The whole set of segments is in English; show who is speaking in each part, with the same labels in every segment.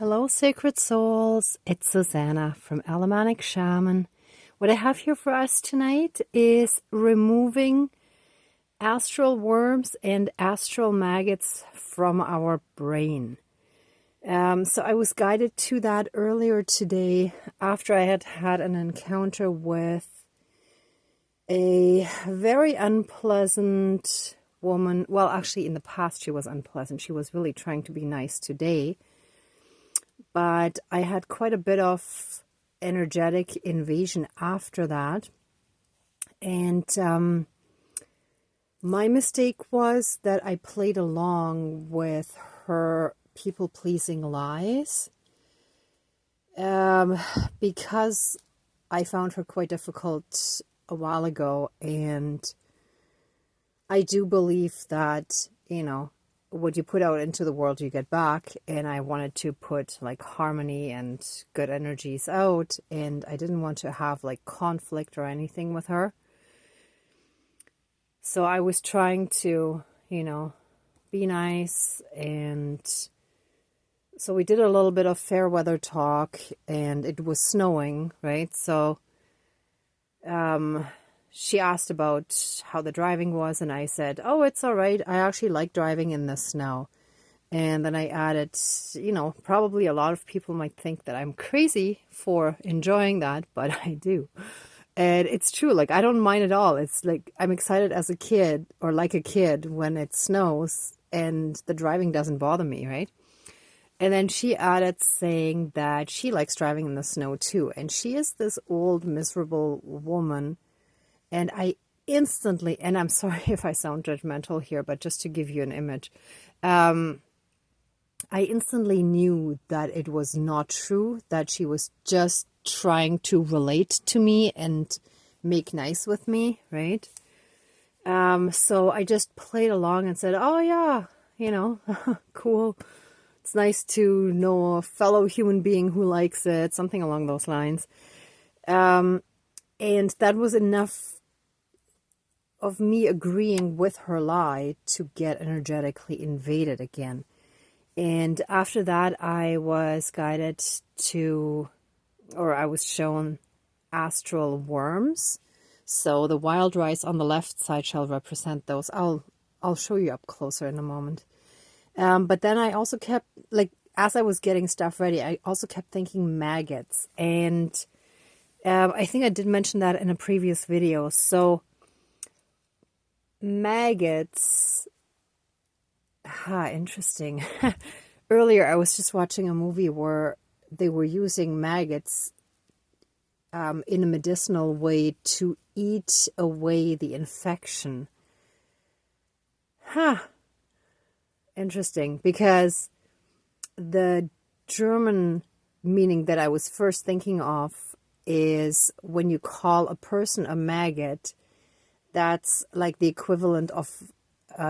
Speaker 1: Hello, sacred souls. It's Susanna from Alamanic Shaman. What I have here for us tonight is removing astral worms and astral maggots from our brain. So I was guided to that earlier today after I had had an encounter with a very unpleasant woman. Well, actually, in the past, she was unpleasant. She was really trying to be nice today. But I had quite a bit of energetic invasion after that. And my mistake was that I played along with her people-pleasing lies because I found her quite difficult a while ago. And I do believe that, what you put out into the world, you get back. And I wanted to put like harmony and good energies out. And I didn't want to have like conflict or anything with her. So I was trying to, be nice. And so we did a little bit of fair weather talk, and it was snowing, right? So, she asked about how the driving was, and I said, oh, it's all right. I actually like driving in the snow. And then I added, probably a lot of people might think that I'm crazy for enjoying that, but I do. And it's true. Like, I don't mind at all. It's like I'm excited as a kid, or like a kid, when it snows and the driving doesn't bother me, right? And then she added saying that she likes driving in the snow too. And she is this old, miserable woman. And I instantly, and I'm sorry if I sound judgmental here, but just to give you an image, I instantly knew that it was not true, that she was just trying to relate to me and make nice with me, right? So I just played along and said, oh yeah, cool. It's nice to know a fellow human being who likes it, something along those lines. And that was enough of me agreeing with her lie to get energetically invaded again. And after that, I was guided to, or I was shown astral worms. So the wild rice on the left side shall represent those. I'll show you up closer in a moment. But then I also kept, as I was getting stuff ready, I also kept thinking maggots. And I think I did mention that in a previous video. So maggots, interesting. Earlier, I was just watching a movie where they were using maggots in a medicinal way to eat away the infection. Interesting, because the German meaning that I was first thinking of is when you call a person a maggot, that's like the equivalent of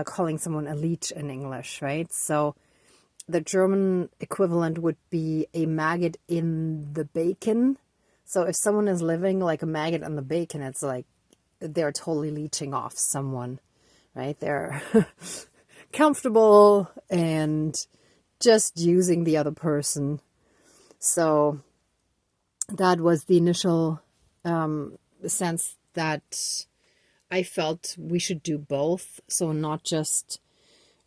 Speaker 1: calling someone a leech in English, right? So the German equivalent would be a maggot in the bacon. So if someone is living like a maggot on the bacon, it's like they're totally leeching off someone, right? They're comfortable and just using the other person. So that was the initial sense that I felt we should do both. So not just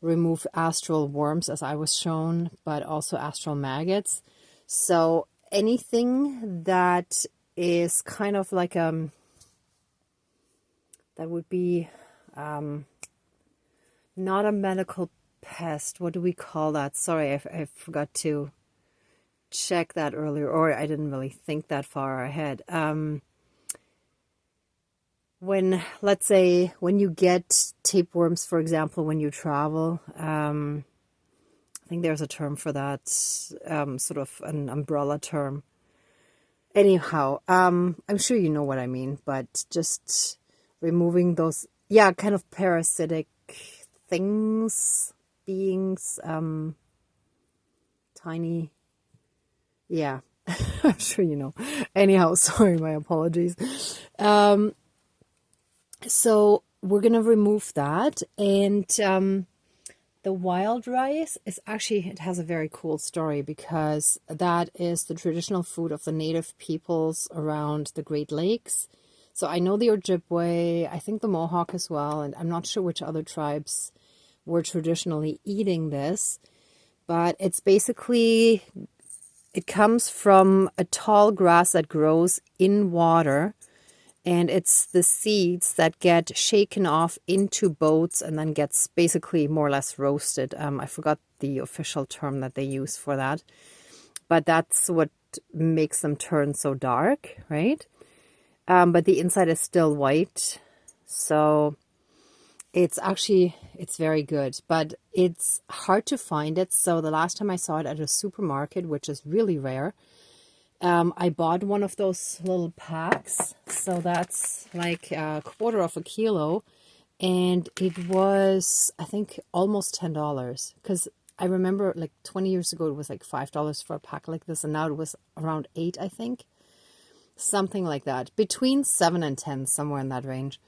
Speaker 1: remove astral worms as I was shown, but also astral maggots. So anything that is kind of like that would be not a medical pest. What do we call that? Sorry, I forgot to check that earlier, or I didn't really think that far ahead. Let's say, when you get tapeworms, for example, when you travel, I think there's a term for that, sort of an umbrella term. Anyhow, I'm sure you know what I mean, but just removing those, kind of parasitic things, beings, tiny, I'm sure you know. Anyhow, sorry, my apologies. So we're going to remove that. And The wild rice is actually, it has a very cool story because that is the traditional food of the native peoples around the Great Lakes. So I know the Ojibwe, I think the Mohawk as well, and I'm not sure which other tribes were traditionally eating this, but it's basically, it comes from a tall grass that grows in water, and it's the seeds that get shaken off into boats and then gets basically more or less roasted. I forgot the official term that they use for that, but that's what makes them turn so dark, right? But the inside is still white, so it's actually, it's very good, but it's hard to find it. So the last time I saw it at a supermarket, which is really rare, I bought one of those little packs, so that's like a quarter of a kilo, and it was, I think, almost $10, because I remember like 20 years ago it was like $5 for a pack like this, and now it was around 8, I think, something like that, between 7 and 10, somewhere in that range.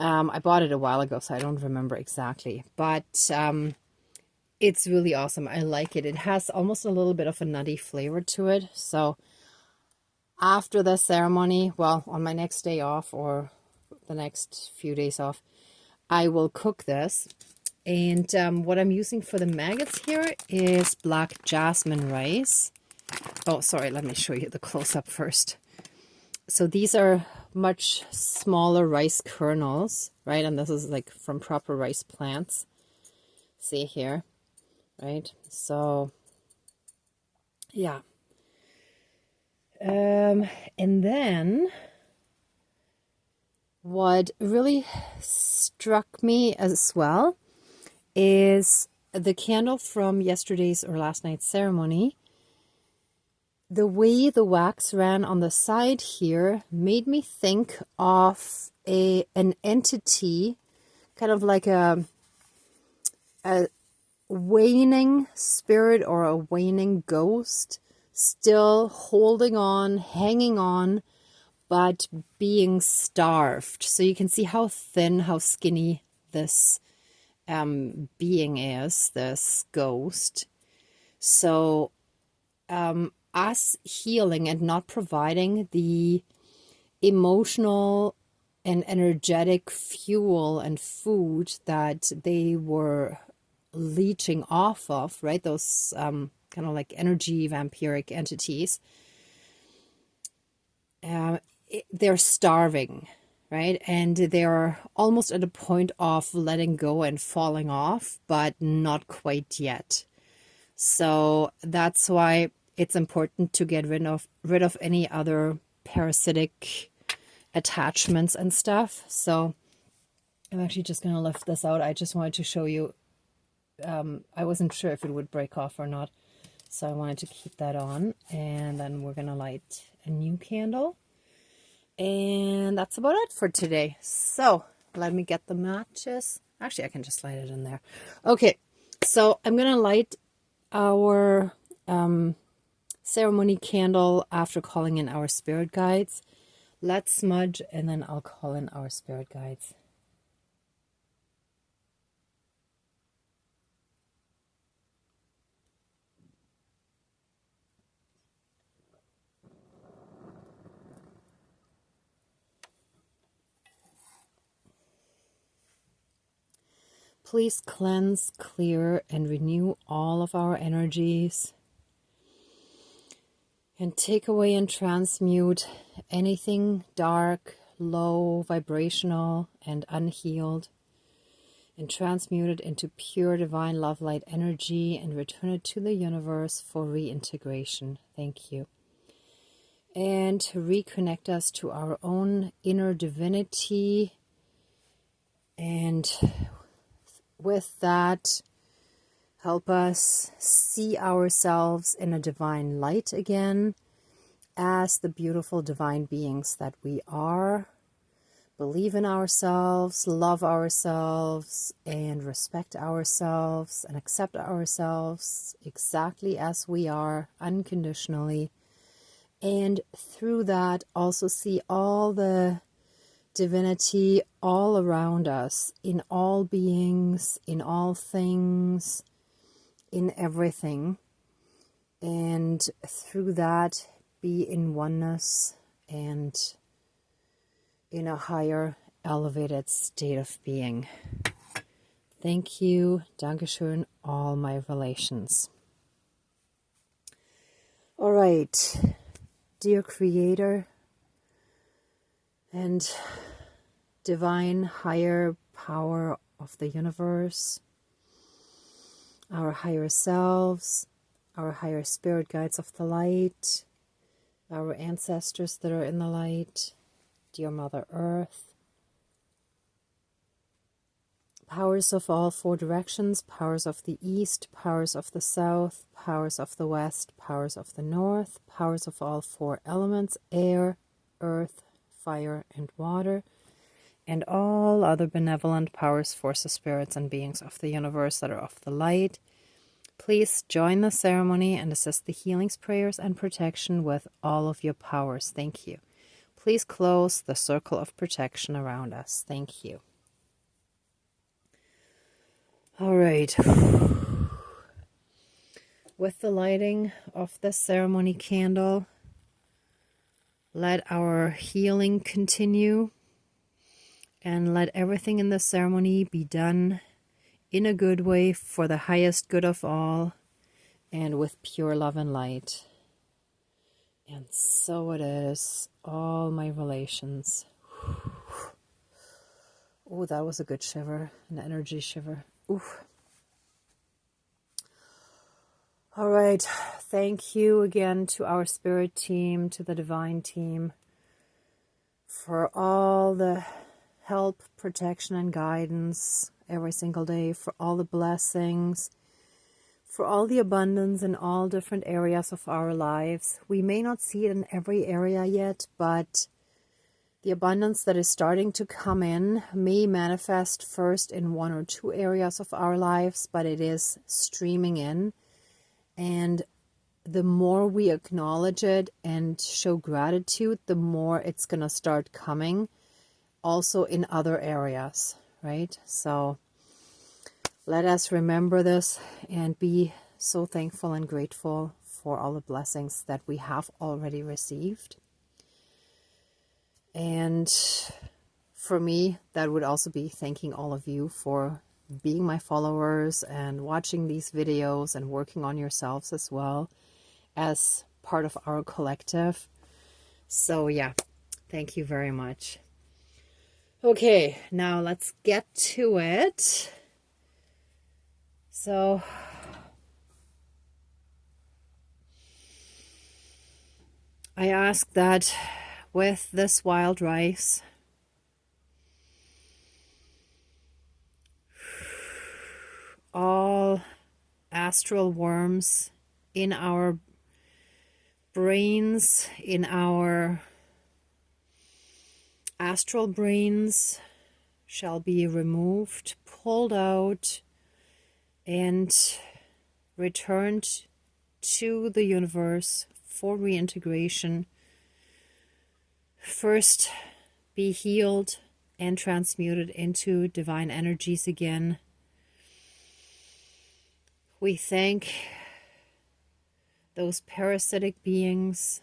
Speaker 1: I bought it a while ago, so I don't remember exactly, but it's really awesome. I like it. It has almost a little bit of a nutty flavor to it, so after the ceremony, well, on my next day off or the next few days off, I will cook this. And what I'm using for the maggots here is black jasmine rice. Oh, sorry, let me show you the close-up first. So these are much smaller rice kernels, right? And this is like from proper rice plants. See here, right? So, yeah. And then what really struck me as well is the candle from yesterday's or last night's ceremony. The way the wax ran on the side here made me think of an entity, kind of like a waning spirit or a waning ghost, still holding on, hanging on, but being starved. So you can see how thin, how skinny this being is, this ghost. So us healing and not providing the emotional and energetic fuel and food that they were leeching off of, right? Those kind of like energy vampiric entities. They're starving, right? And they're almost at a point of letting go and falling off, but not quite yet. So that's why it's important to get rid of any other parasitic attachments and stuff. So I'm actually just going to lift this out. I just wanted to show you. I wasn't sure if it would break off or not, so I wanted to keep that on. And then we're going to light a new candle. And that's about it for today. So let me get the matches. Actually, I can just light it in there. Okay, so I'm going to light our ceremony candle after calling in our spirit guides. Let's smudge, and then I'll call in our spirit guides. Please cleanse, clear, and renew all of our energies. And take away and transmute anything dark, low, vibrational, and unhealed. And transmute it into pure divine love light energy and return it to the universe for reintegration. Thank you. And reconnect us to our own inner divinity. And with that, help us see ourselves in a divine light again as the beautiful divine beings that we are. Believe in ourselves, love ourselves, and respect ourselves, and accept ourselves exactly as we are, unconditionally. And through that, also see all the divinity all around us, in all beings, in all things, in everything. And through that, be in oneness and in a higher, elevated state of being. Thank you, Dankeschön, all my relations. All right, dear Creator and divine higher power of the universe, our higher selves, our higher spirit guides of the light, our ancestors that are in the light, dear Mother Earth, powers of all four directions, powers of the east, powers of the south, powers of the west, powers of the north, powers of all four elements, air, earth, fire, and water, and all other benevolent powers, forces, spirits, and beings of the universe that are of the light. Please join the ceremony and assist the healings, prayers, and protection with all of your powers. Thank you. Please close the circle of protection around us. Thank you. All right. With the lighting of the ceremony candle, let our healing continue and let everything in the ceremony be done in a good way for the highest good of all and with pure love and light. And so it is, all my relations. Oh, that was a good shiver, an energy shiver. Oof. All right, thank you again to our spirit team, to the divine team, for all the help, protection, and guidance every single day, for all the blessings, for all the abundance in all different areas of our lives. We may not see it in every area yet, but the abundance that is starting to come in may manifest first in one or two areas of our lives, but it is streaming in. And the more we acknowledge it and show gratitude, the more it's going to start coming also in other areas, right? So let us remember this and be so thankful and grateful for all the blessings that we have already received. And for me, that would also be thanking all of you for being my followers and watching these videos and working on yourselves as well as part of our collective. So yeah, thank you very much. Okay, now let's get to it. So I ask that with this wild rice, all astral worms in our brains, in our astral brains, shall be removed, pulled out, and returned to the universe for reintegration. First, be healed and transmuted into divine energies again. We thank those parasitic beings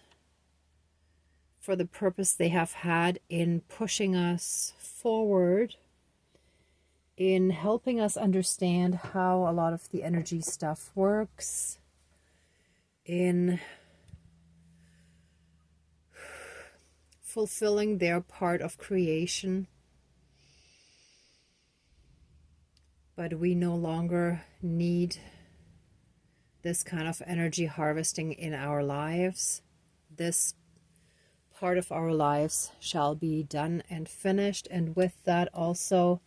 Speaker 1: for the purpose they have had in pushing us forward, in helping us understand how a lot of the energy stuff works, in fulfilling their part of creation. But we no longer need this kind of energy harvesting in our lives. This part of our lives shall be done and finished, and with that also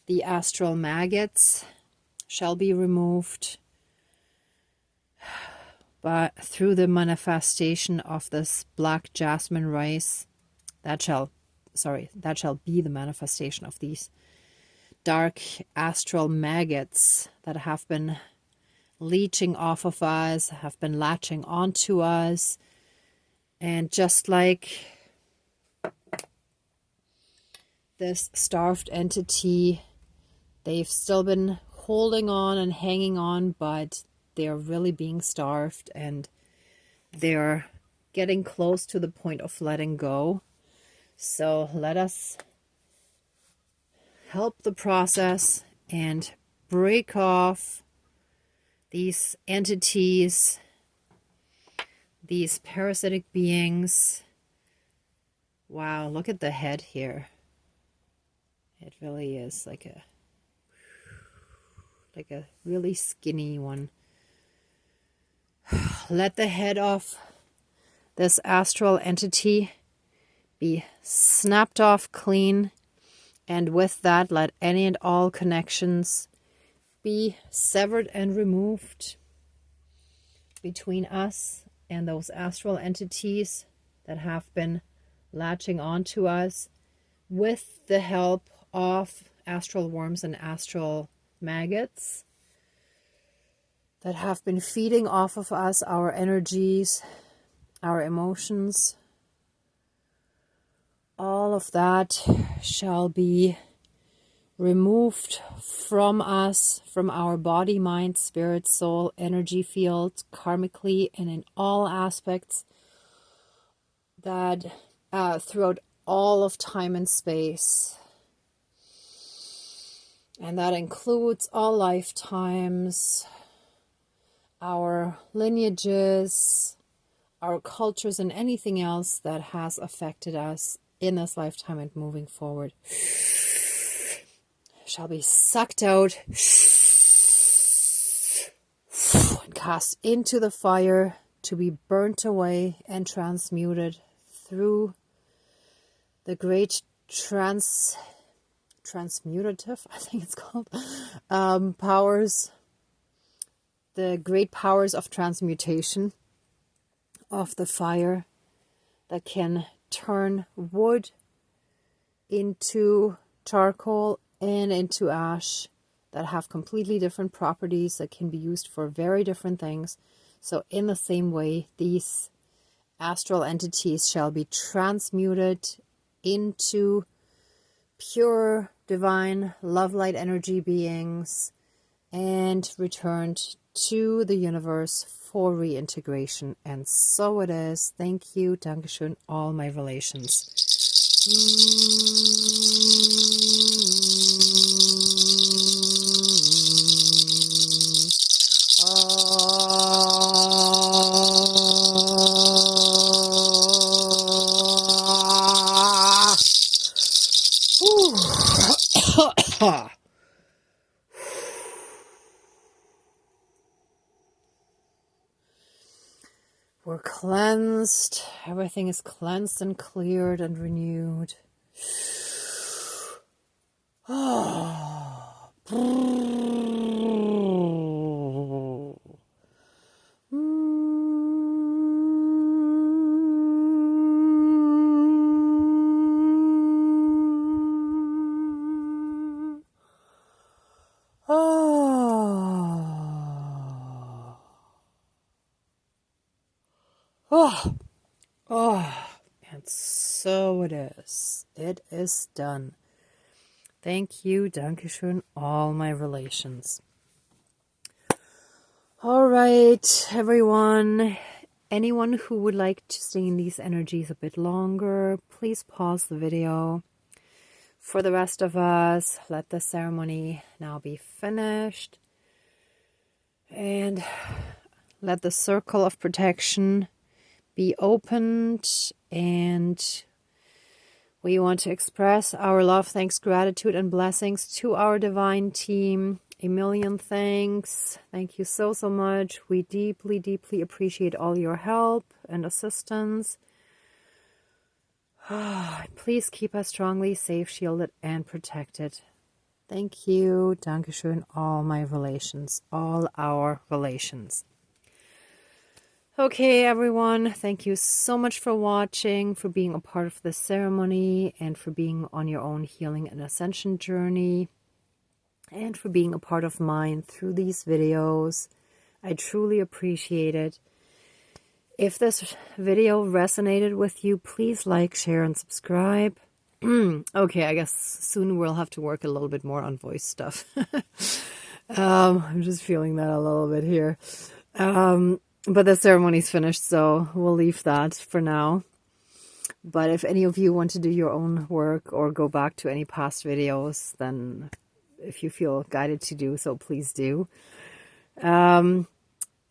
Speaker 1: the astral maggots shall be removed, but through the manifestation of this black jasmine rice, that shall be the manifestation of these dark astral maggots that have been leeching off of us, have been latching onto us. And just like this starved entity. They've still been holding on and hanging on, but they're really being starved and they're getting close to the point of letting go. So let us help the process and break off these entities, these parasitic beings. Wow, look at the head here. It really is like a really skinny one. Let the head off this astral entity be snapped off clean, and with that, let any and all connections be severed and removed between us and those astral entities that have been latching onto us, with the help of astral worms and astral maggots that have been feeding off of us, our energies, our emotions. All of that shall be removed from us, from our body, mind, spirit, soul, energy field, karmically, and in all aspects that throughout all of time and space. And that includes all lifetimes, our lineages, our cultures, and anything else that has affected us in this lifetime and moving forward shall be sucked out and cast into the fire to be burnt away and transmuted through the great transmutative, I think it's called, powers, the great powers of transmutation of the fire that can turn wood into charcoal and into ash, that have completely different properties that can be used for very different things. So in the same way, these astral entities shall be transmuted into pure divine love light energy beings and returned to the universe for reintegration. And so it is. Thank you, Dankeschön, all my relations. We're cleansed. Everything is cleansed and cleared and renewed. And so it is. It is done. Thank you, Dankeschön, all my relations. All right, everyone. Anyone who would like to stay in these energies a bit longer, please pause the video. For the rest of us, let the ceremony now be finished. And let the circle of protection be opened, and we want to express our love, thanks, gratitude, and blessings to our divine team. A million thanks. Thank you so, so much. We deeply, deeply appreciate all your help and assistance. Please keep us strongly safe, shielded, and protected. Thank you. Dankeschön, all my relations, all our relations. Okay, everyone, thank you so much for watching, for being a part of this ceremony, and for being on your own healing and ascension journey, and for being a part of mine through these videos. I truly appreciate it. If this video resonated with you, please like, share, and subscribe. Okay, I guess soon we'll have to work a little bit more on voice stuff. I'm just feeling that a little bit here. But the ceremony's finished, so we'll leave that for now. But if any of you want to do your own work or go back to any past videos, then if you feel guided to do so, please do.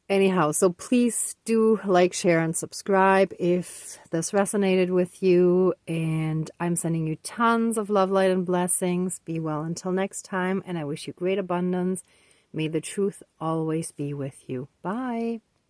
Speaker 1: Anyhow, so please do like, share, and subscribe if this resonated with you. And I'm sending you tons of love, light, and blessings. Be well until next time, and I wish you great abundance. May the truth always be with you. Bye.